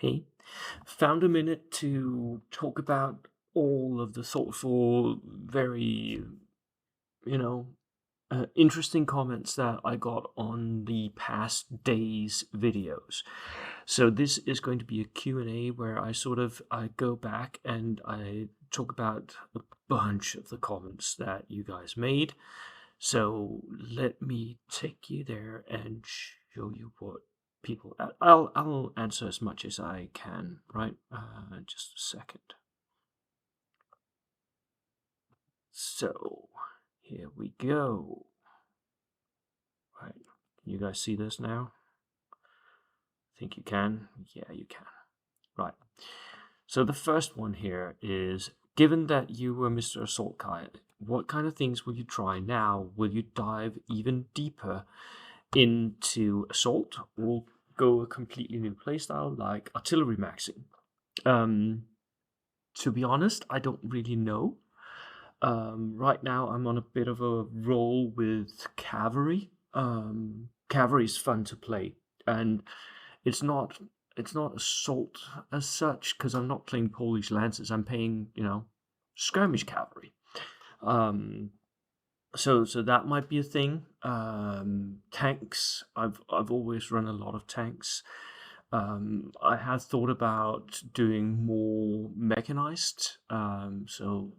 Hey, found a minute to talk about all of the thoughtful, very, you know, interesting comments that I got on the past day's videos. So this is going to be a Q&A where I go back and I talk about a bunch of the comments that you guys made. So let me take you there and show you what people. I'll answer as much as I can. Right? Just a second. So here we go. Right? Can you guys see this now? I think you can. Yeah, you can. Right. So the first one here is: given that you were Mr. Assault Guy, what kind of things will you try now? Will you dive even deeper into assault or go a completely new playstyle like artillery maxing? To be honest, I don't really know. Right now, I'm on a bit of a roll with cavalry. Cavalry is fun to play, and it's not it's not assault as such because I'm not playing Polish lancers. I'm playing skirmish cavalry. Um, so that might be a thing. Tanks. I've always run a lot of tanks. I had thought about doing more mechanized. So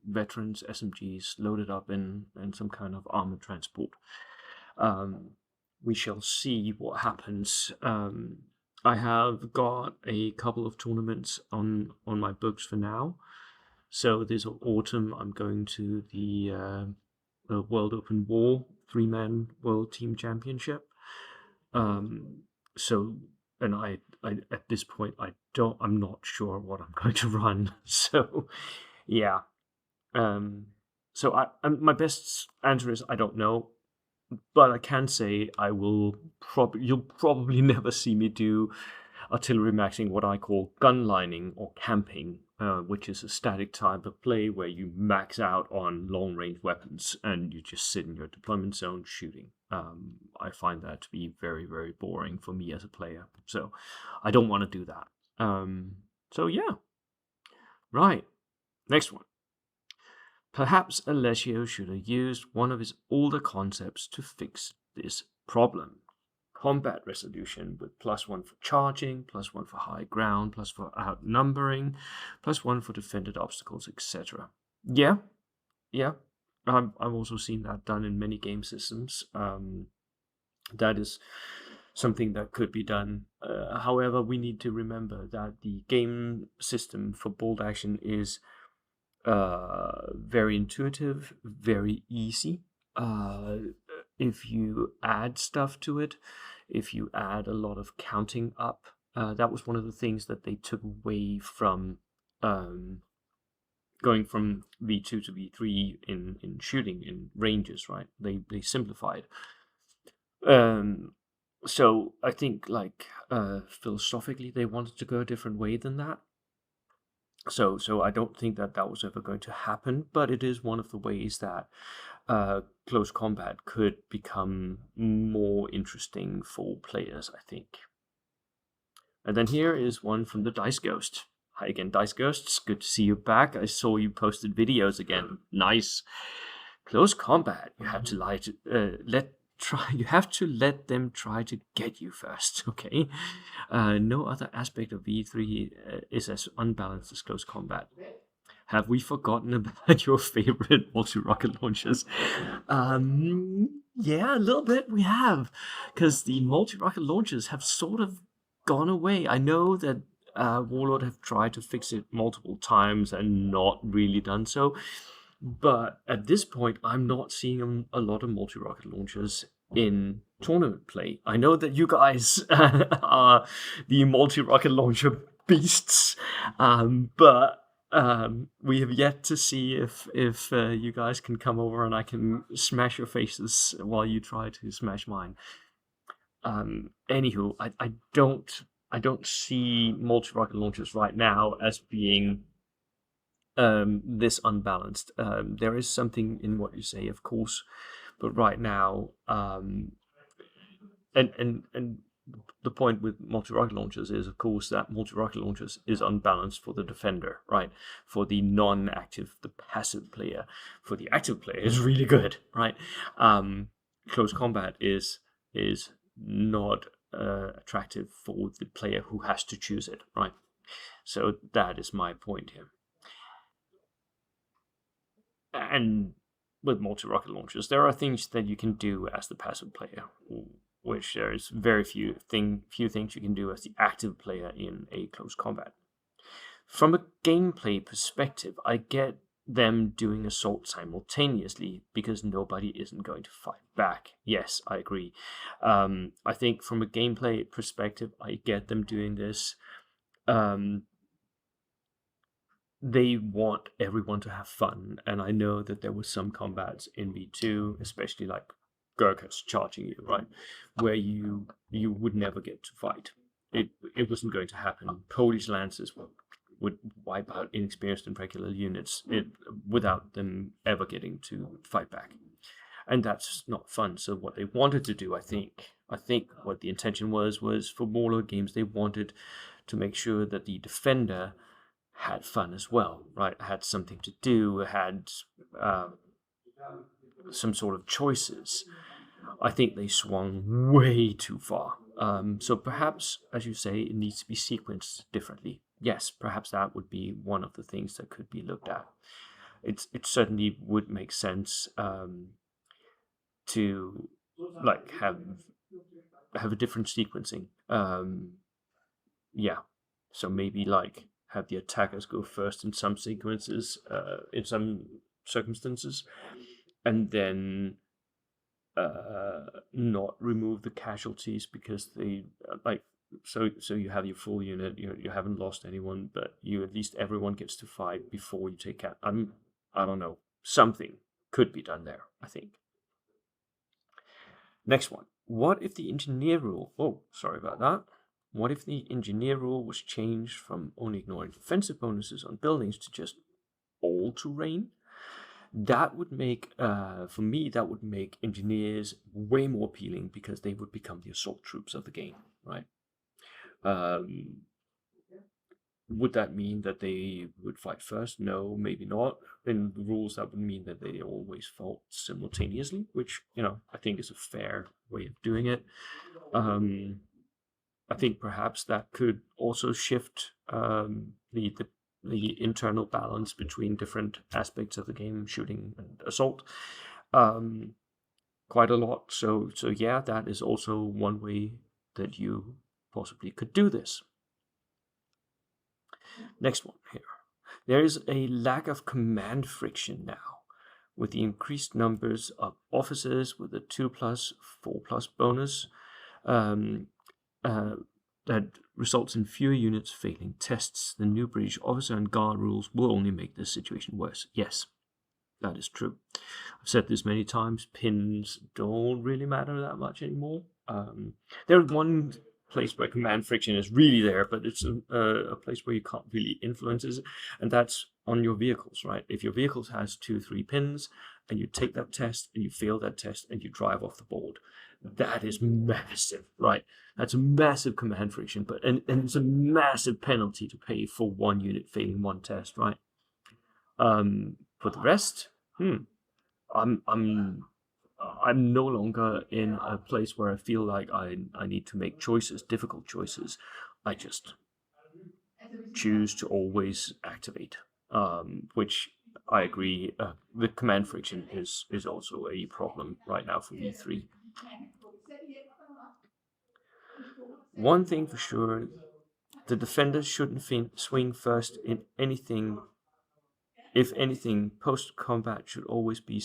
veterans SMGs loaded up in some kind of armored transport. We shall see what happens. I have got a couple of tournaments on my books for now. So this autumn, I'm going to the World Open War 3-man World Team Championship. So, and I at this point, I'm not sure what I'm going to run. So, yeah. So my best answer is I don't know, but I can say you'll probably never see me do artillery maxing, what I call gun lining or camping, which is a static type of play where you max out on long range weapons and you just sit in your deployment zone shooting. I find that to be very, very boring for me as a player. So I don't want to do that. So yeah. Right. Next one. Perhaps Alessio should have used one of his older concepts to fix this problem. Combat resolution with +1 for charging, +1 for high ground, +1 for outnumbering, +1 for defended obstacles, etc. Yeah. I've also seen that done in many game systems. That is something that could be done. However, we need to remember that the game system for bolt action is very intuitive, very easy. If you add stuff to it, if you add a lot of counting up, that was one of the things that they took away from going from V2 to V3 in shooting in ranges, right? They simplified. So I think philosophically they wanted to go a different way than that. So I don't think that was ever going to happen, but it is one of the ways that close combat could become more interesting for players, I think. And then here is one from the Dice Ghost. Hi again, Dice Ghosts. Good to see you back. I saw you posted videos again. Nice. Close combat. You have to you have to let them try to get you first, okay? No other aspect of V3 is as unbalanced as close combat. Have we forgotten about your favorite multi-rocket launchers? Yeah, a little bit we have, because the multi-rocket launchers have sort of gone away. I know that Warlord have tried to fix it multiple times and not really done so. But at this point, I'm not seeing a lot of multi-rocket launchers in tournament play. I know that you guys are the multi-rocket launcher beasts, but we have yet to see if you guys can come over and I can smash your faces while you try to smash mine. Anywho, I don't see multi-rocket launchers right now as being this unbalanced. There is something in what you say, of course, but right now, and the point with multi-rocket launchers is, of course, that multi-rocket launchers is unbalanced for the defender, right? For the non-active, the passive player. For the active player, it's really good, right? Close combat is not attractive for the player who has to choose it, right? So that is my point here. And with multi-rocket launchers, there are things that you can do as the passive player, which there is very few things you can do as the active player in a close combat. From a gameplay perspective, I get them doing assault simultaneously because nobody isn't going to fight back. Yes, I agree. I think from a gameplay perspective, I get them doing this. They want everyone to have fun, and I know that there were some combats in V2, especially like Gurkhas charging you, right, where you would never get to fight. It wasn't going to happen. Polish lances would wipe out inexperienced and regular units without them ever getting to fight back, and that's not fun. So what they wanted to do, I think what the intention was for Warlord games, they wanted to make sure that the defender had fun as well, right? Had something to do, had some sort of choices. I think they swung way too far. So perhaps, as you say, it needs to be sequenced differently. Yes, perhaps that would be one of the things that could be looked at. It certainly would make sense to like have a different sequencing. Yeah, so maybe like have the attackers go first in some sequences, in some circumstances, and then not remove the casualties because they like. So you have your full unit. You haven't lost anyone, but you at least everyone gets to fight before you take out. I don't know. Something could be done there, I think. Next one. What if the engineer rule? Oh, sorry about that. What if the engineer rule was changed from only ignoring defensive bonuses on buildings to just all terrain? That would make, for me, that would make engineers way more appealing because they would become the assault troops of the game, right? Would that mean that they would fight first? No, maybe not. In the rules, that would mean that they always fought simultaneously, which, I think is a fair way of doing it. I think perhaps that could also shift the internal balance between different aspects of the game, shooting and assault, quite a lot. So yeah, that is also one way that you possibly could do this. Next one here. There is a lack of command friction now, with the increased numbers of officers with a 2+, 4+ bonus. That results in fewer units failing tests. The new British officer and guard rules will only make this situation worse. Yes, that is true. I've said this many times. Pins don't really matter that much anymore. There's one place where command friction is really there, but it's a place where you can't really influence it, and that's on your vehicles, right? If your vehicle has 2-3 pins, and you take that test and you fail that test and you drive off the board, that is massive, right? That's a massive command friction, and it's a massive penalty to pay for one unit failing one test, right? For the rest, I'm no longer in a place where I feel like I need to make choices, difficult choices. I just choose to always activate, which I agree. The command friction is also a problem right now for V3. One thing for sure, the defenders shouldn't swing first in anything. If anything, post-combat should always be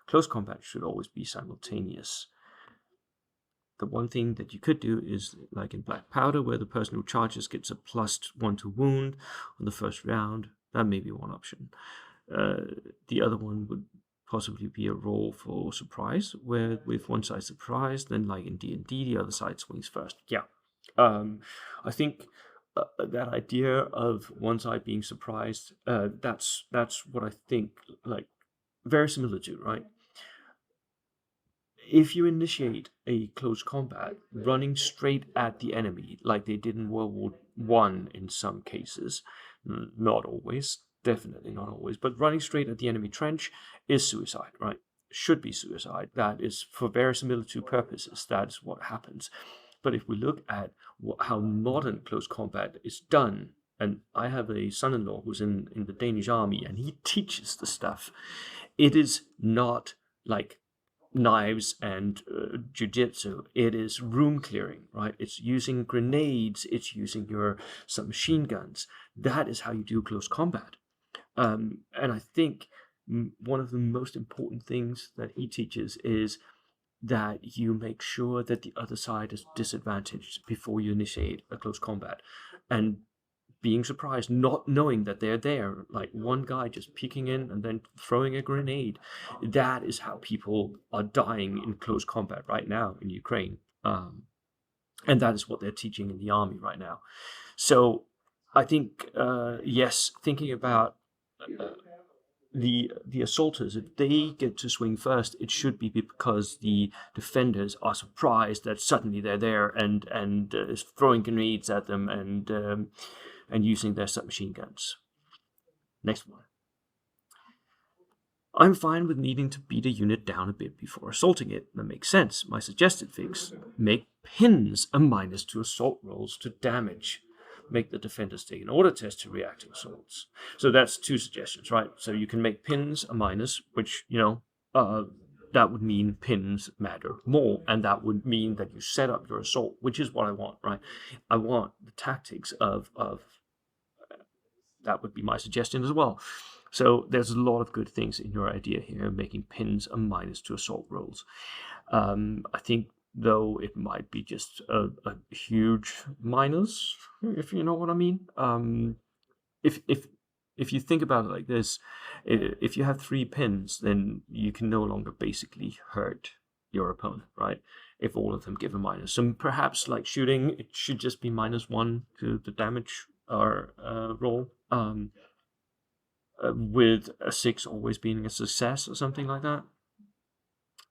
close combat should always be simultaneous. The one thing that you could do is, like in Black Powder, where the person who charges gets a +1 to wound on the first round. That may be one option. The other one would possibly be a roll for surprise, where with one side surprised, then like in D&D, the other side swings first. Yeah. I think that idea of one side being surprised, that's what I think, like, very similar to, right? if you initiate a close combat running straight at the enemy, like they did in World War One in some cases, not always, definitely not always, but running straight at the enemy trench is suicide, right? Should be suicide. That is for verisimilitude purposes. That's what happens. But if we look at how modern close combat is done, and I have a son-in-law who's in the Danish army, and he teaches the stuff. It is not like knives and jiu-jitsu. It is room clearing, right? It's using grenades. It's using your submachine guns. That is how you do close combat. And I think one of the most important things that he teaches is that you make sure that the other side is disadvantaged before you initiate a close combat. And being surprised, not knowing that they're there, like one guy just peeking in and then throwing a grenade. That is how people are dying in close combat right now in Ukraine. And that is what they're teaching in the army right now. So I think, yes, thinking about the assaulters, if they get to swing first, it should be because the defenders are surprised that suddenly they're there and throwing grenades at them and using their submachine guns. Next one. I'm fine with needing to beat a unit down a bit before assaulting it. That makes sense. My suggested fix: make pins a minus to assault rolls to damage. Make the defenders take an order test to react to assaults. So that's two suggestions, right? So you can make pins a minus, which, that would mean pins matter more, and that would mean that you set up your assault, which is what I want, right? I want the tactics of that would be my suggestion as well. So there's a lot of good things in your idea here, making pins a minus to assault rolls. I think, though, it might be just a huge minus, if you know what I mean. If you think about it like this, if you have 3 pins, then you can no longer basically hurt your opponent, right? If all of them give a minus. So perhaps, like shooting, it should just be -1 to the damage or roll, with a 6 always being a success or something like that.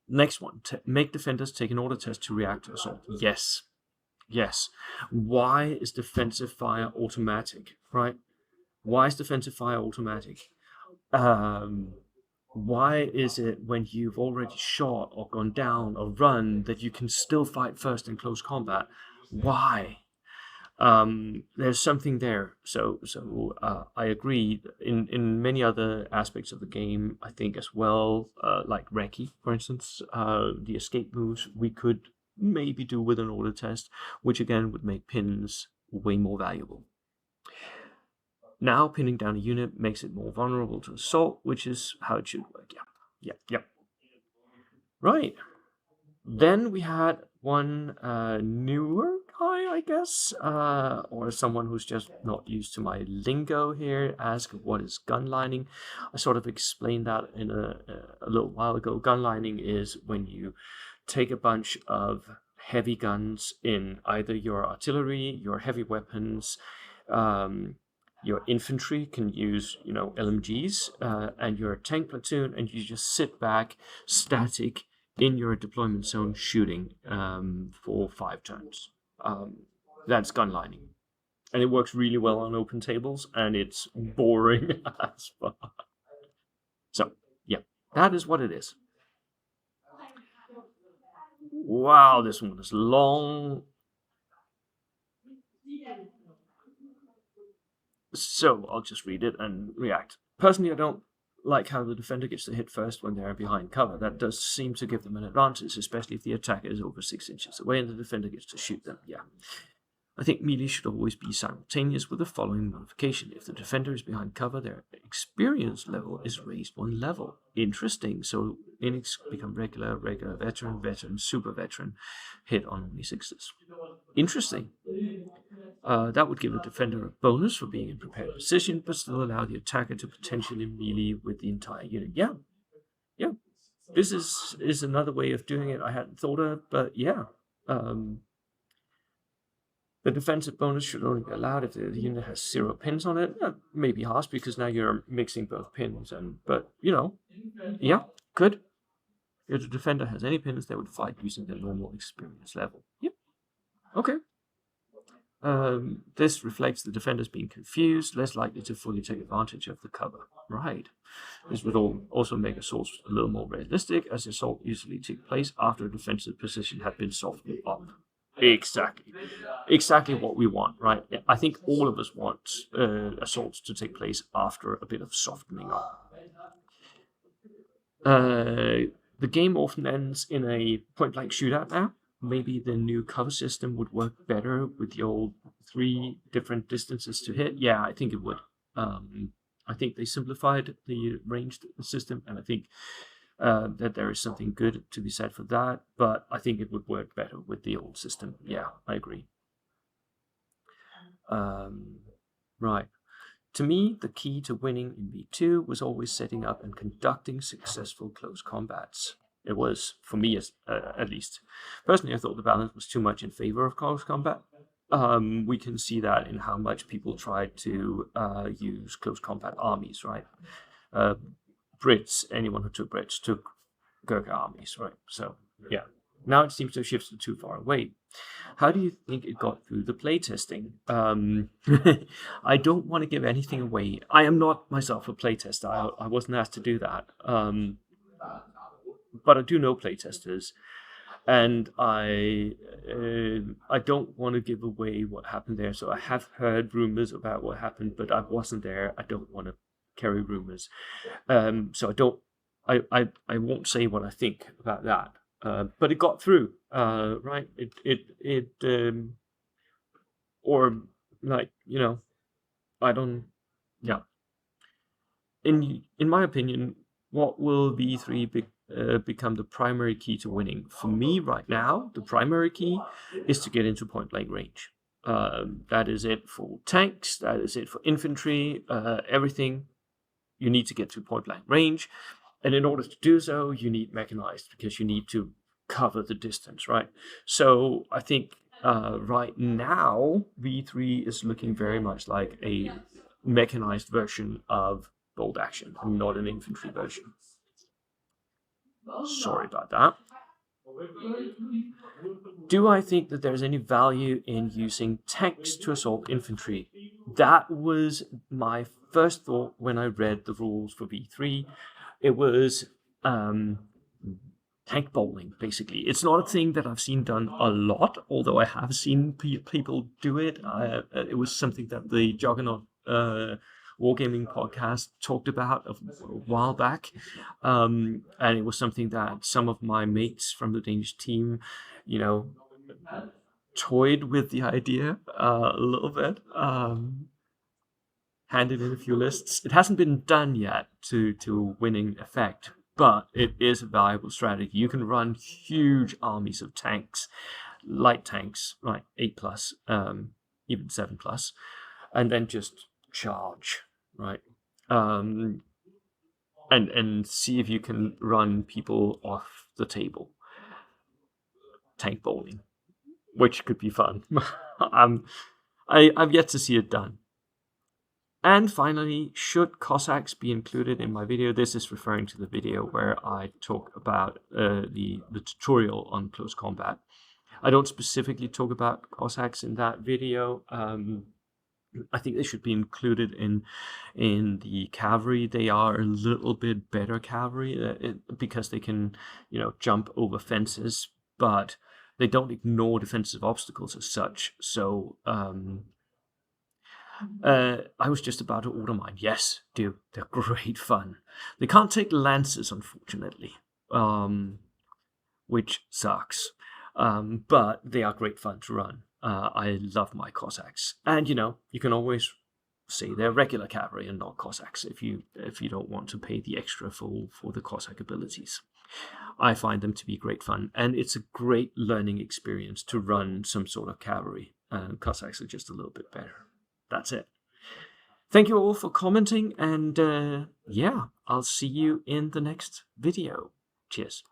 Next one, make defenders take an order test to react to assault. Yes. Why is defensive fire automatic, right? Why is defensive fire automatic? Why is it when you've already shot or gone down or run that you can still fight first in close combat? Why? There's something there. So I agree. In many other aspects of the game, I think as well, like Recce, for instance, the escape moves we could maybe do with an order test, which again would make pins way more valuable. Now, pinning down a unit makes it more vulnerable to assault, which is how it should work. Yeah. Right. Then we had one newer guy, I guess, or someone who's just not used to my lingo here, ask what is gunlining. I sort of explained that in a little while ago. Gunlining is when you take a bunch of heavy guns in either your artillery, your heavy weapons, your infantry can use, LMGs, and your tank platoon, and you just sit back, static, in your deployment zone shooting for 5 turns. That's gunlining. And it works really well on open tables, and it's boring as fuck. So, yeah, that is what it is. Wow, this one is long. So, I'll just read it and react. Personally, I don't like how the defender gets to hit first when they're behind cover. That does seem to give them an advantage, especially if the attacker is over 6 inches away and the defender gets to shoot them. Yeah. I think melee should always be simultaneous with the following modification. If the defender is behind cover, their experience level is raised 1 level. Interesting. So Inix become regular, veteran, super veteran, hit on only 6s. Interesting. That would give a defender a bonus for being in prepared position, but still allow the attacker to potentially melee with the entire unit. Yeah. This is another way of doing it I hadn't thought of, but yeah. The defensive bonus should only be allowed if the unit has 0 pins on it. Maybe harsh because now you're mixing both pins, but yeah, good. If the defender has any pins, they would fight using their normal experience level. Yep. Okay. This reflects the defenders being confused, less likely to fully take advantage of the cover. Right. This would also make assaults a little more realistic, as the assault usually takes place after a defensive position had been softened up. Exactly what we want, right? I think all of us want assaults to take place after a bit of softening up. The game often ends in a point-blank shootout now. Maybe the new cover system would work better with the old 3 different distances to hit. Yeah, I think it would. I think they simplified the ranged system, and I think that there is something good to be said for that, but I think it would work better with the old system. Yeah, I agree. Right. To me, the key to winning in V2 was always setting up and conducting successful close combats. It was, for me at least. Personally, I thought the balance was too much in favor of close combat. We can see that in how much people tried to use close combat armies, right? Brits, anyone who took Brits took Gurkha armies, right? So, yeah. Now it seems to have shifted too far away. How do you think it got through the playtesting? I don't want to give anything away. I am not myself a playtester. I wasn't asked to do that. But I do know playtesters, and I don't want to give away what happened there. So I have heard rumors about what happened, but I wasn't there. I don't want to carry rumors. So I won't say what I think about that. But it got through, right? Or like, I don't, yeah. In my opinion, what will V3 become the primary key to winning? For me right now, the primary key is to get into point blank range. That is it for tanks, that is it for infantry, everything. You need to get to point blank range. And in order to do so, you need mechanized, because you need to cover the distance, right? So I think right now, V3 is looking very much like a mechanized version of bolt action, not an infantry version. Sorry about that. Do I think that there's any value in using tanks to assault infantry? That was my first thought when I read the rules for V3. It was tank bowling, basically. It's not a thing that I've seen done a lot, although I have seen people do it. It was something that the Juggernaut Wargaming podcast talked about a while back. And it was something that some of my mates from the Danish team, toyed with the idea a little bit. Handed in a few lists. It hasn't been done yet to winning effect, but it is a valuable strategy. You can run huge armies of tanks, light tanks, right, 8+, even 7+, and then just charge, right? And see if you can run people off the table. Tank bowling, which could be fun. I've yet to see it done. And finally, should Cossacks be included in my video? This is referring to the video where I talk about the tutorial on close combat. I don't specifically talk about Cossacks in that video. I think they should be included in the cavalry. They are a little bit better cavalry because they can, jump over fences, but they don't ignore defensive obstacles as such. So, I was just about to order mine. Yes, do. They're great fun. They can't take lances, unfortunately, which sucks. But they are great fun to run. I love my Cossacks. And, you can always say they're regular cavalry and not Cossacks if you don't want to pay the extra for the Cossack abilities. I find them to be great fun, and it's a great learning experience to run some sort of cavalry. Cossacks are just a little bit better. That's it. Thank you all for commenting, and yeah, I'll see you in the next video. Cheers.